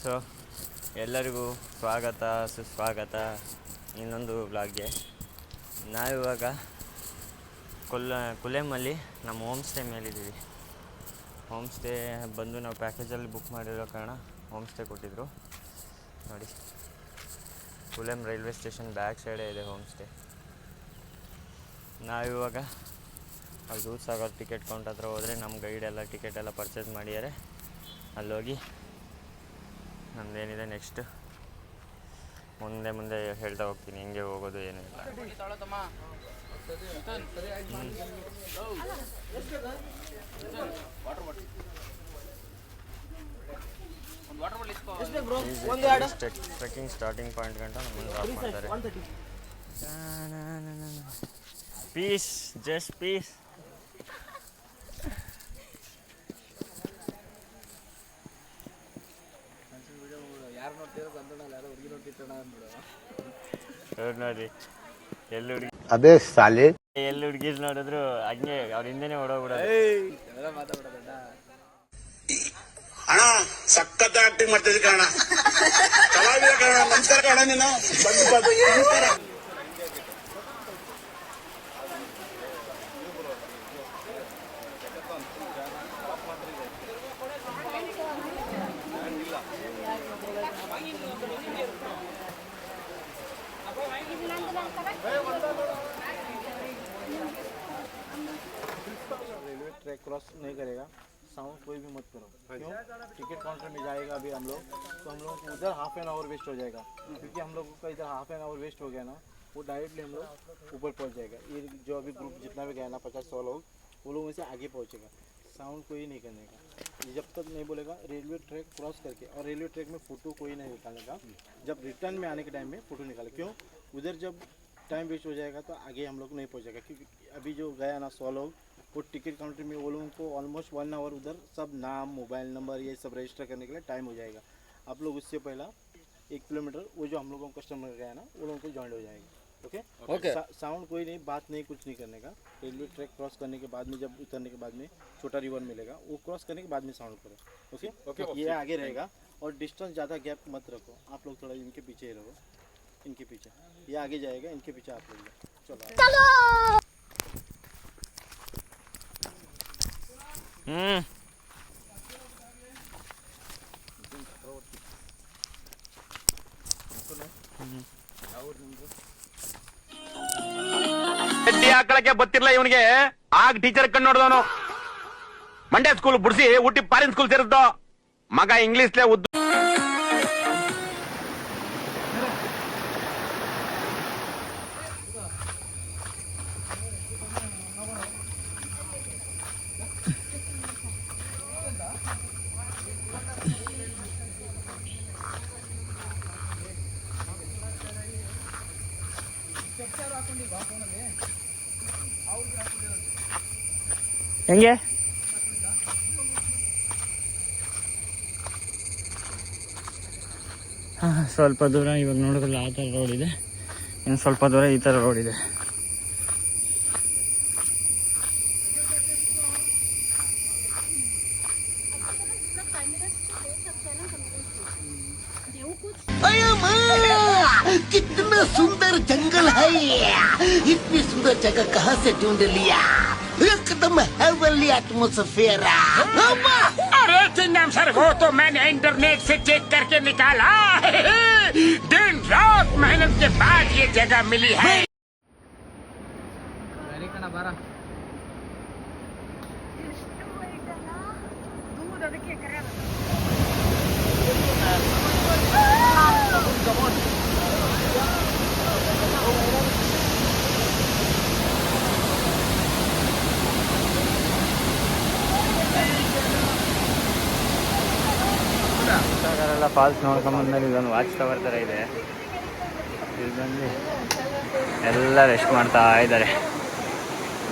So ಎಲ್ಲರಿಗೂ ಸ್ವಾಗತ ಸುಸ್ವಾಗತ ಇನ್ನೊಂದು ವ್ಲಾಗ್ಗೆ. ನಾವಿವಾಗ ಕುಲೆಮಲ್ಲಿ ನಮ್ಮ ಹೋಮ್ ಸ್ಟೇ ಮೇಲಿದ್ದೀವಿ. ಹೋಮ್ ಸ್ಟೇ ಬಂದು ನಾವು ಪ್ಯಾಕೇಜಲ್ಲಿ ಬುಕ್ ಮಾಡಿರೋ ಕಾರಣ ಹೋಮ್ ಸ್ಟೇ ಕೊಟ್ಟಿದ್ದರು. ನೋಡಿ, ಕುಲೆಮ್ ರೈಲ್ವೆ ಸ್ಟೇಷನ್ ಬ್ಯಾಕ್ ಸೈಡೇ ಇದೆ ಹೋಮ್ ಸ್ಟೇ. ನಾವಿವಾಗ ಅಲ್ಲಿ ದೂದ್ಸಾಗರ್ ಟಿಕೆಟ್ ಕೌಂಟ್ ಹತ್ರ ಹೋದರೆ ನಮ್ಮ ಗೈಡ್ ಎಲ್ಲ ಟಿಕೆಟ್ ಎಲ್ಲ ಪರ್ಚೇಸ್ ಮಾಡಿದ್ದಾರೆ. ಅಲ್ಲೋಗಿ ನಮ್ಮದೇನಿದೆ ನೆಕ್ಸ್ಟ್ ಮುಂದೆ ಹೇಳ್ತಾ ಹೋಗ್ತೀನಿ ಹೆಂಗೆ ಹೋಗೋದು ಏನಿಲ್ಲ. ಟ್ರೆಕ್ಕಿಂಗ್ ಸ್ಟಾರ್ಟಿಂಗ್ ಪಾಯಿಂಟ್ ಗಂಟ ನಮ್ಮನ್ನು ಡ್ರಾಪ್ ಮಾಡ್ತಾರೆ. Peace, just peace. ನೋಡಿ ಎಲ್ಲಿ ಹುಡುಗಿ ಅದೇ ಸಾಲೆ ಎಲ್ಲಿ ಹುಡುಗಿರ್ ನೋಡಿದ್ರು ಹಂಗೆ ಅವ್ರ ಹಿಂದೆನೆ ಓಡೋಗ್ಬಿಡೋದು. ಅಣ್ಣ ಸಖತ್ ಆಕ್ಟಿಂಗ್ ಮಾಡ್ತಿದ್ದೆ ಕಣ, ಕಲಾವಿದ ಕಣ. ನಮಸ್ಕಾರ ಕಣ, ನೀನು ನಮಸ್ಕಾರ. रेलवे ट्रैक क्रॉस नहीं करेगा, साउंड कोई भी मत करो. क्यों? टिकट काउंटर में जाएगा अभी हम लोग, तो हम लोग उधर हाफ एन आवर वेस्ट हो जाएगा. क्योंकि हम लोग का इधर हाफ एन आवर वेस्ट हो गया ना, वो डायरेक्टली हम लोग ऊपर पहुंच जाएगा. ये जो अभी ग्रुप जितना भी गया ना 50-100 लोग, वो लोग से आगे पहुंचेगा. साउंड कोई नहीं करने का, जब तक नहीं बोलेगा. रेलवे ट्रैक क्रॉस करके और रेलवे ट्रैक में फ़ोटो कोई नहीं निकालने का. जब रिटर्न में आने के टाइम में फ़ोटो निकाले. क्यों? उधर जब टाइम वेस्ट हो जाएगा तो आगे हम लोग नहीं पहुंचेगा. क्योंकि अभी जो गया ना 100 लोग, वो टिकट काउंटर में वो लोगों को ऑलमोस्ट 1 आवर उधर सब नाम, मोबाइल नंबर ये सब रजिस्टर करने के लिए टाइम हो जाएगा. आप लोग उससे पहला 1 किलोमीटर वो जो हम लोगों को कस्टमर गया ना, वो लोगों को ज्वाइन हो जाएगा. Okay okay. साउंड कोई नहीं, बात नहीं, कुछ नहीं करने का. रेलवे ट्रैक क्रॉस करने के बाद में, जब उतरने के बाद में छोटा रिवर मिलेगा, वो क्रॉस करने के बाद में साउंड करो. Okay okay. ये आगे रहेगा और डिस्टेंस ज़्यादा गैप मत रखो. आप लोग थोड़ा इनके पीछे ही रहो, इनके पीछे. ये आगे जाएगा, इनके पीछे आप लोग चलो. ಗಡ್ಡಿ ಹಾಕಳಕ್ಕೆ ಗೊತ್ತಿಲ್ಲ ಇವನಿಗೆ. ಆಗ ಟೀಚರ್ ಕಣ್ಣು ನೋಡಿದವನು. ಮಂಡ್ಯ ಸ್ಕೂಲ್ ಬಿಡಿಸಿ ಊಟಿ ಫಾರಿನ್ ಸ್ಕೂಲ್ ಸೇರಿದ್ದು ಮಗ. ಇಂಗ್ಲಿಷ್ಲೇ ಉದ್ದು. ಹೆಂಗೆ ಸ್ವಲ್ಪ ದೂರ ಇವಾಗ ನೋಡಿದ್ರಲ್ಲ ಆ ಥರ ರೋಡ್ ಇದೆ. ಇನ್ನು ಸ್ವಲ್ಪ ದೂರ ಈ ಥರ ರೋಡ್ ಇದೆ. कितना सुंदर जंगल है. इतनी सुंदर जगह कहाँ से ढूंढ लिया. एकदम हेवनली एटमॉस्फेयर. अरे चिंगम सर, वो तो मैंने इंटरनेट से चेक करके निकाला. दिन रात मेहनत के बाद ये जगह मिली है. ಸಾಗರೆಲ್ಲ ಫಾಲ್ಸ್ ನೋಡ್ಕೊಂಬಂದ್ಮೇಲೆ ಇದೊಂದು ವಾಚ್ ಟವರ್ ಥರ ಇದೆ. ಇಲ್ಲಿ ಬಂದು ಎಲ್ಲ ರೆಸ್ಟ್ ಮಾಡ್ತಾ ಇದ್ದಾರೆ.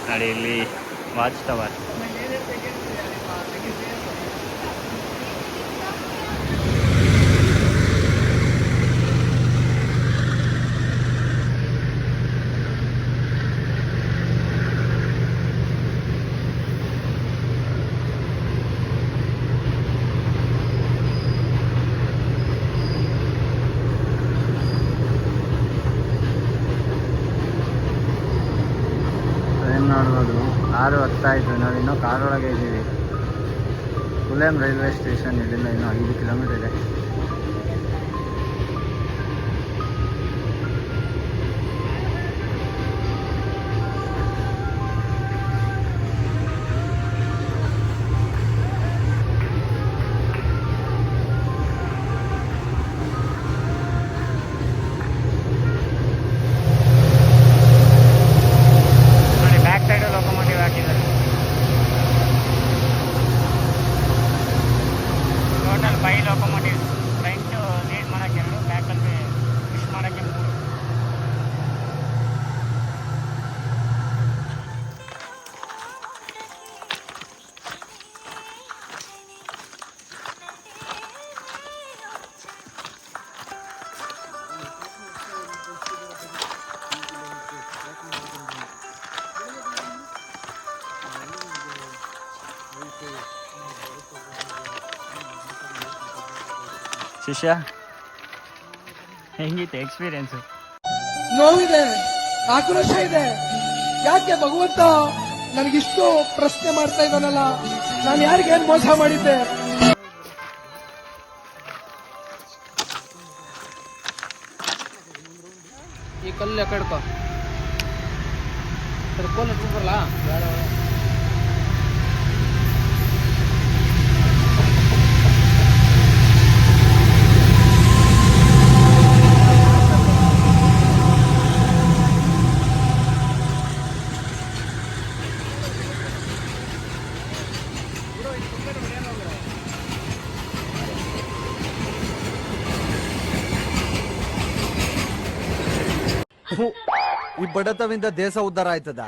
ನೋಡಿ ಇಲ್ಲಿ ವಾಚ್ ಟವರ್. 6:10 ನಾವಿನ್ನೂ ಕಾರೊಳಗೆ ಇದ್ದೀವಿ. ಕುಲೆಂ ರೈಲ್ವೆ ಸ್ಟೇಷನ್ ಇಲ್ಲಿಂದ ಇನ್ನೂ 5 ಕಿಲೋಮೀಟರ್ ಇದೆ. ಬ್ಯಾಕ್ ಸೈಡ್ ಲೊಕೊಮೋಟಿವ್ ಹಾಕಿದ್ದಾರೆ. Total 5 locomotive. ಫ್ರಂಟ್ ಲೀಡ್ ಮಾಡೋಕ್ಕೆ 2, ಬ್ಯಾಕಲ್ಲಿ ಪುಷ್ ಮಾಡೋಕ್ಕೆ 3. ಶಿಷ್ಯ, ಹೆಂಗಿತ್ತು ಎಕ್ಸ್ಪೀರಿಯನ್ಸು? ನೋವಿದೆ, ಆಕ್ರೋಶ ಇದೆ. ಯಾಕೆ ಭಗವಂತ ನನಗಿಷ್ಟು ಪ್ರಶ್ನೆ ಮಾಡ್ತಾ ಇದ್ದಾನಲ್ಲ, ನಾನು ಯಾರಿಗೇನು ಮೋಸ ಮಾಡಿದ್ದೆ? ಈ ಕಲ್ಲು ಕಡ್ಕೊ ಕೋಲ್ ಇಟ್ಕೊಂಡ್ರಲ್ಲ, ಈ ಬಡತವಿಂದ ದೇಶ ಉದ್ಧಾರ ಆಯ್ತದ?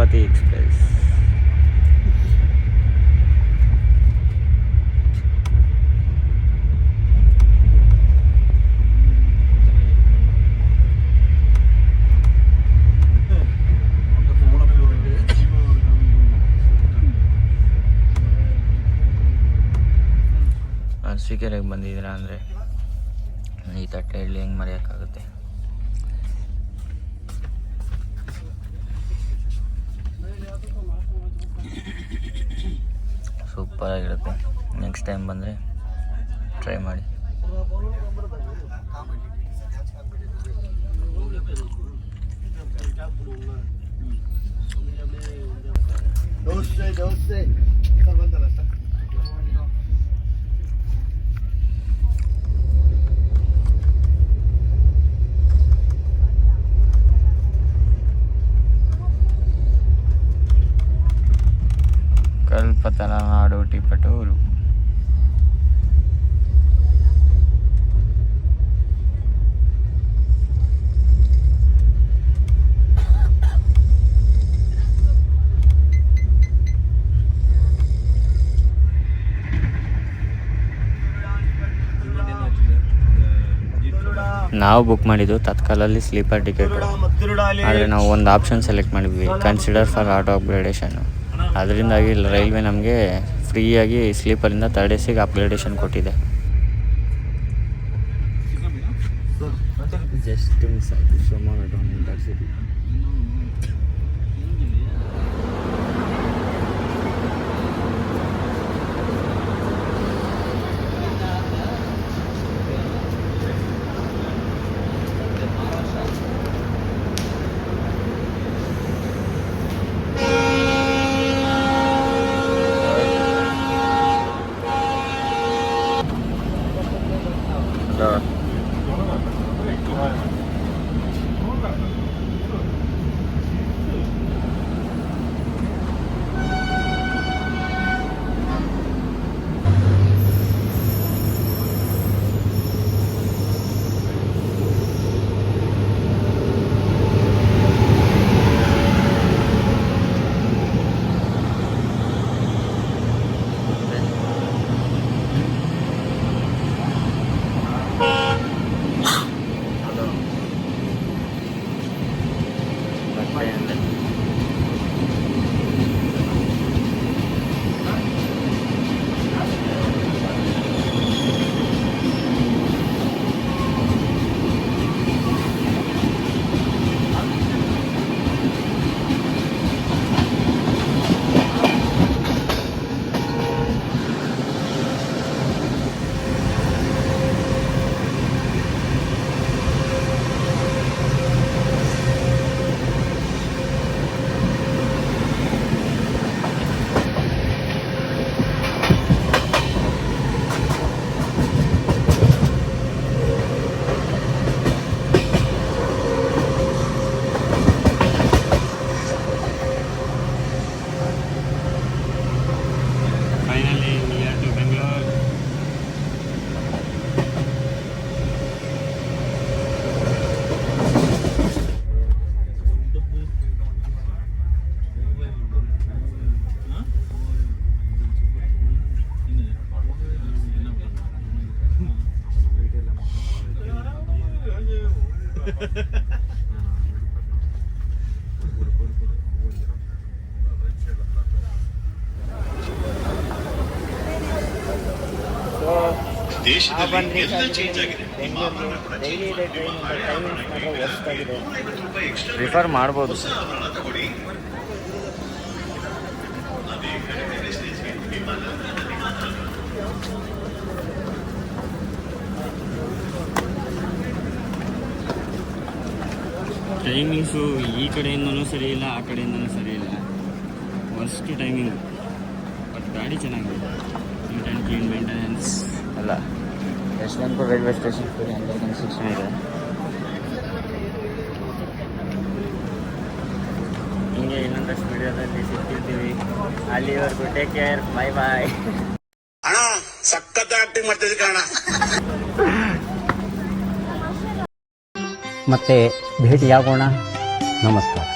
ನೇತ್ರಾವತಿ ಎಕ್ಸ್ಪ್ರೆಸ್. ಅರಸೀಕೆರೆಗೆ ಬಂದಿದ್ದೀರಾ ಅಂದರೆ ಈ ತಟ್ಟೆ ಇಡ್ಲಿ ಹೆಂಗೆ ಮರೆಯೋಕ್ಕಾಗುತ್ತೆ. ಸೂಪರಾಗಿರುತ್ತೆ. ನೆಕ್ಸ್ಟ್ ಟೈಮ್ ಬಂದರೆ ಟ್ರೈ ಮಾಡಿ. ಕಲ್ಪತರುನಾಡು ಟಿಪಟೂರು. ನಾವು ಬುಕ್ ಮಾಡಿದ್ದು ತತ್ಕಾಲಲ್ಲಿ ಸ್ಲೀಪರ್ ಟಿಕೆಟು. ಆದರೆ ನಾವು ಒಂದು ಆಪ್ಷನ್ ಸೆಲೆಕ್ಟ್ ಮಾಡಿದ್ವಿ, ಕನ್ಸಿಡರ್ ಫಾರ್ ಆಟೋ ಅಪ್ಗ್ರೇಡೇಷನ್ನು. ಅದರಿಂದಾಗಿ ರೈಲ್ವೆ ನಮಗೆ ಫ್ರೀಯಾಗಿ ಸ್ಲೀಪರಿಂದ 3rd AC ಅಪ್ಗ್ರೇಡೇಷನ್ ಕೊಟ್ಟಿದೆ. ಜಸ್ಟ್ ಮಿಸ್ ಆಯಿತು ಶಿವಮೊಗ್ಗ ಇಂಟರ್ಸಿಟಿ. ಬನ್ನಿ ಬೆಂಗಳೂರಿಗೆ ಡೈಲಿ ಇದೆ ಟ್ರೈನ್. ಟೈಮಿಂಗ್ಸ್ ಮಾತ್ರ ವರ್ಸ್ಟ್ ಆಗಿದೆ. ಪ್ರಿಫರ್ ಮಾಡ್ಬೋದು. ಟೈಮಿಂಗ್ಸು ಈ ಕಡೆಯಿಂದನೂ ಸರಿ ಇಲ್ಲ, ಆ ಕಡೆಯಿಂದನೂ ಸರಿ ಇಲ್ಲ. Worst timing. ಬಟ್ ಗಾಡಿ ಚೆನ್ನಾಗಿದೆ. ನೀಟ್ ಆ್ಯಂಡ್ ಕ್ಲೀನ್ ಮೇಂಟೆನೆನ್ಸ್ ಅಲ್ಲ. Yeshwantpur railway station full under construction ಇದೆ. ಹಿಂಗೆ ಇನ್ನೊಂದಷ್ಟು ವಿಡಿಯೋದಲ್ಲಿ ಸಿಗ್ತಿರ್ತೀವಿ. ಅಲ್ಲಿವರೆಗೂ ಟೇಕ್ ಕೇರ್. ಬಾಯ್ ಬಾಯ್. ಅಣ್ಣ ಸಖತ್ ಆಕ್ಟಿಂಗ್ ಮಾಡ್ತಿದ್ದೆ ಕಾರಣ. ಮತ್ತೆ ಭೇಟಿಯಾಗೋಣ. ನಮಸ್ಕಾರ.